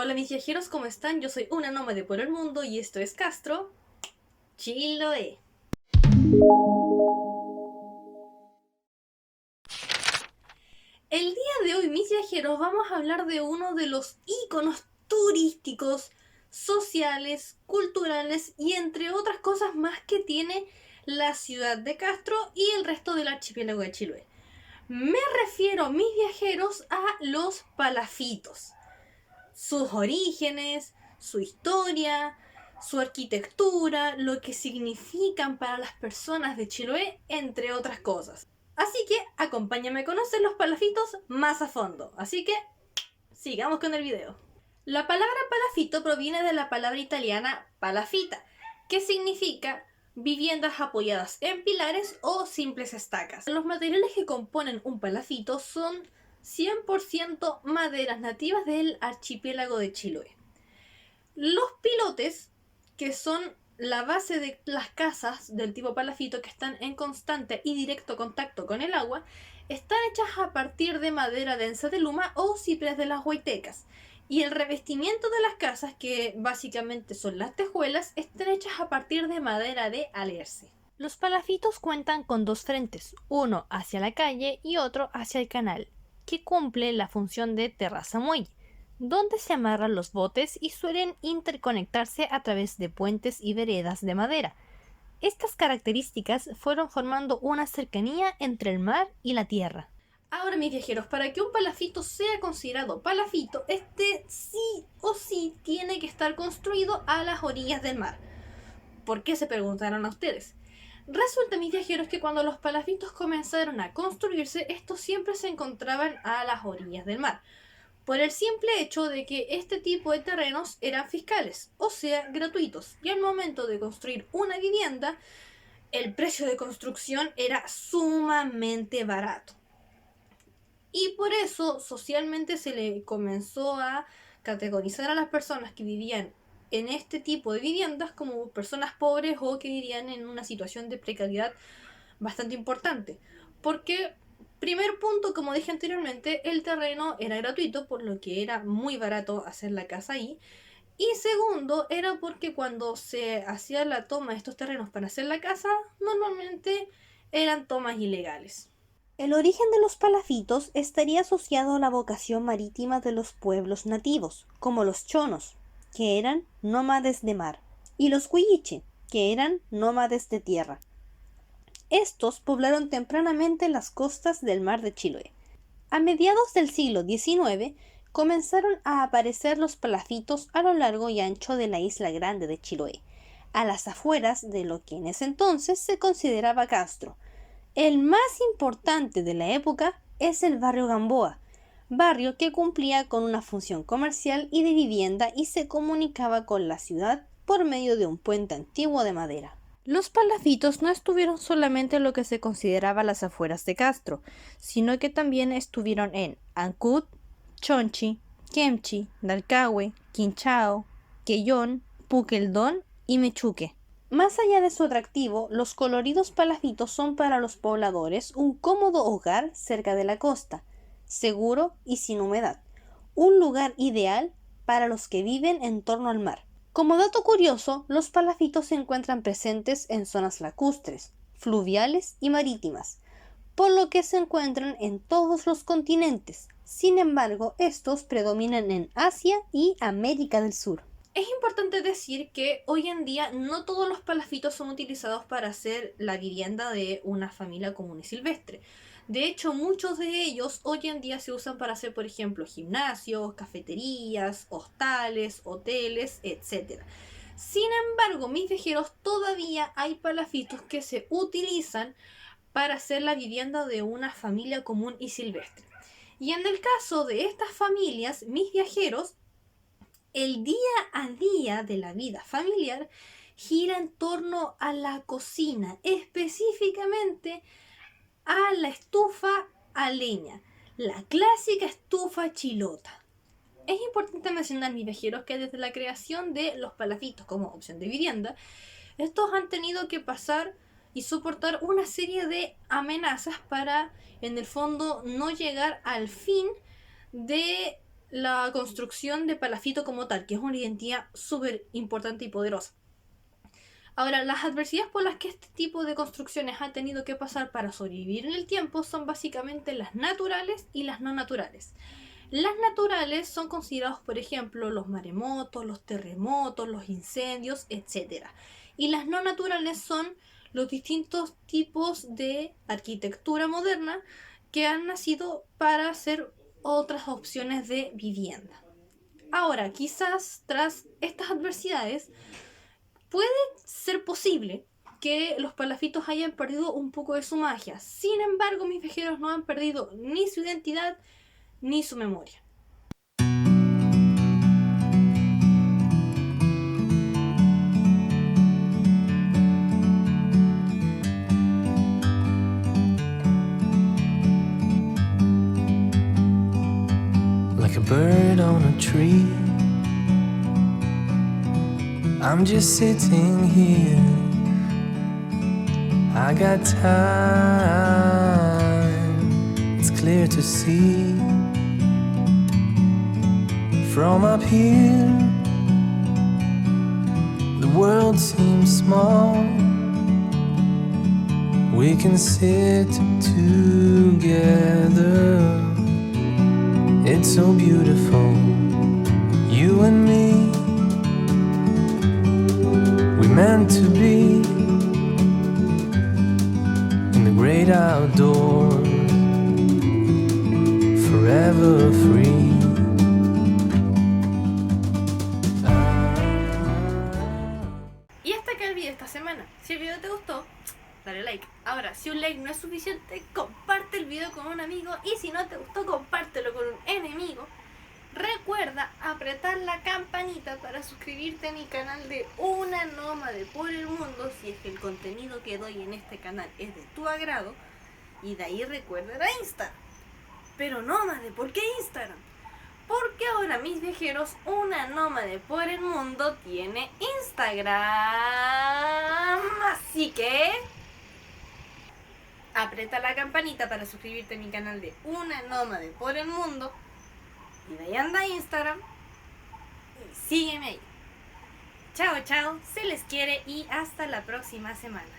Hola mis viajeros, ¿cómo están? Yo soy una nómade por el mundo y esto es Castro Chiloé. El día de hoy, mis viajeros, vamos a hablar de uno de los íconos turísticos, sociales, culturales y entre otras cosas más que tiene la ciudad de Castro y el resto del archipiélago de Chiloé. Me refiero, mis viajeros, a los palafitos. Sus orígenes, su historia, su arquitectura, lo que significan para las personas de Chiloé, entre otras cosas. Así que acompáñame a conocer los palafitos más a fondo. Así que sigamos con el video. La palabra palafito proviene de la palabra italiana palafita, que significa viviendas apoyadas en pilares o simples estacas. Los materiales que componen un palafito son 100% maderas nativas del archipiélago de Chiloé. Los pilotes, que son la base de las casas del tipo palafito que están en constante y directo contacto con el agua, están hechas a partir de madera densa de luma o ciprés de las huaytecas. Y el revestimiento de las casas, que básicamente son las tejuelas, están hechas a partir de madera de alerce. Los palafitos cuentan con dos frentes, uno hacia la calle y otro hacia el canal, que cumple la función de terraza muelle, donde se amarran los botes y suelen interconectarse a través de puentes y veredas de madera. Estas características fueron formando una cercanía entre el mar y la tierra. Ahora, mis viajeros, para que un palafito sea considerado palafito, este sí o sí tiene que estar construido a las orillas del mar. ¿Por qué, se preguntarán a ustedes? Resulta, mis viajeros, que cuando los palafitos comenzaron a construirse, estos siempre se encontraban a las orillas del mar, por el simple hecho de que este tipo de terrenos eran fiscales, o sea, gratuitos, y al momento de construir una vivienda, el precio de construcción era sumamente barato. Y por eso socialmente se le comenzó a categorizar a las personas que vivían en este tipo de viviendas como personas pobres o que vivían en una situación de precariedad bastante importante. Porque, primer punto, como dije anteriormente, el terreno era gratuito, por lo que era muy barato hacer la casa ahí. Y segundo, era porque cuando se hacía la toma de estos terrenos para hacer la casa, normalmente eran tomas ilegales. El origen de los palafitos estaría asociado a la vocación marítima de los pueblos nativos, como los chonos, que eran nómades de mar, y los huilliche, que eran nómades de tierra. Estos poblaron tempranamente las costas del mar de Chiloé. A mediados del siglo XIX comenzaron a aparecer los palafitos a lo largo y ancho de la isla grande de Chiloé, a las afueras de lo que en ese entonces se consideraba Castro. El más importante de la época es el barrio Gamboa, barrio que cumplía con una función comercial y de vivienda y se comunicaba con la ciudad por medio de un puente antiguo de madera. Los palafitos no estuvieron solamente en lo que se consideraba las afueras de Castro, sino que también estuvieron en Ancud, Chonchi, Kemchi, Dalcahue, Quinchao, Quellón, Puqueldón y Mechuque. Más allá de su atractivo, los coloridos palafitos son para los pobladores un cómodo hogar cerca de la costa, seguro y sin humedad, un lugar ideal para los que viven en torno al mar. Como dato curioso, los palafitos se encuentran presentes en zonas lacustres, fluviales y marítimas, por lo que se encuentran en todos los continentes. Sin embargo, estos predominan en Asia y América del Sur. Es importante decir que hoy en día no todos los palafitos son utilizados para hacer la vivienda de una familia común y silvestre. De hecho, muchos de ellos hoy en día se usan para hacer, por ejemplo, gimnasios, cafeterías, hostales, hoteles, etc. Sin embargo, mis viajeros, todavía hay palafitos que se utilizan para hacer la vivienda de una familia común y silvestre. Y en el caso de estas familias, mis viajeros, el día a día de la vida familiar gira en torno a la cocina, específicamente a la estufa a leña, la clásica estufa chilota. Es importante mencionar, mis viajeros, que desde la creación de los palafitos como opción de vivienda, estos han tenido que pasar y soportar una serie de amenazas para, en el fondo, no llegar al fin de la construcción de Palafito como tal, que es una identidad súper importante y poderosa. Ahora, las adversidades por las que este tipo de construcciones ha tenido que pasar para sobrevivir en el tiempo son básicamente las naturales y las no naturales. Las naturales son considerados, por ejemplo, los maremotos, los terremotos, los incendios, etc. Y las no naturales son los distintos tipos de arquitectura moderna que han nacido para hacer otras opciones de vivienda. Ahora, quizás tras estas adversidades, puede ser posible que los palafitos hayan perdido un poco de su magia. Sin embargo, mis viajeros no han perdido ni su identidad ni su memoria. Like a bird on a tree, I'm just sitting here. I got time, it's clear to see. From up here, the world seems small. We can sit together. It's so beautiful, you and me. We meant to be in the great outdoors, forever free. Y hasta acá el video de esta semana. Si el video te gustó, dale like. Ahora, si un like no es suficiente, comparte el video con un amigo. Y si no te gustó, compártelo con un enemigo. Recuerda apretar la campanita para suscribirte a mi canal de Una Nómade por el Mundo, si es que el contenido que doy en este canal es de tu agrado. Y de ahí recuerda ir a Instagram. Pero nómade, ¿por qué Instagram? Porque ahora, mis viajeros, Una Nómade por el Mundo tiene Instagram. Así que aprieta la campanita para suscribirte a mi canal de Una Nómade por el Mundo. Y de ahí anda a Instagram y sígueme ahí. Chao, chao, se les quiere y hasta la próxima semana.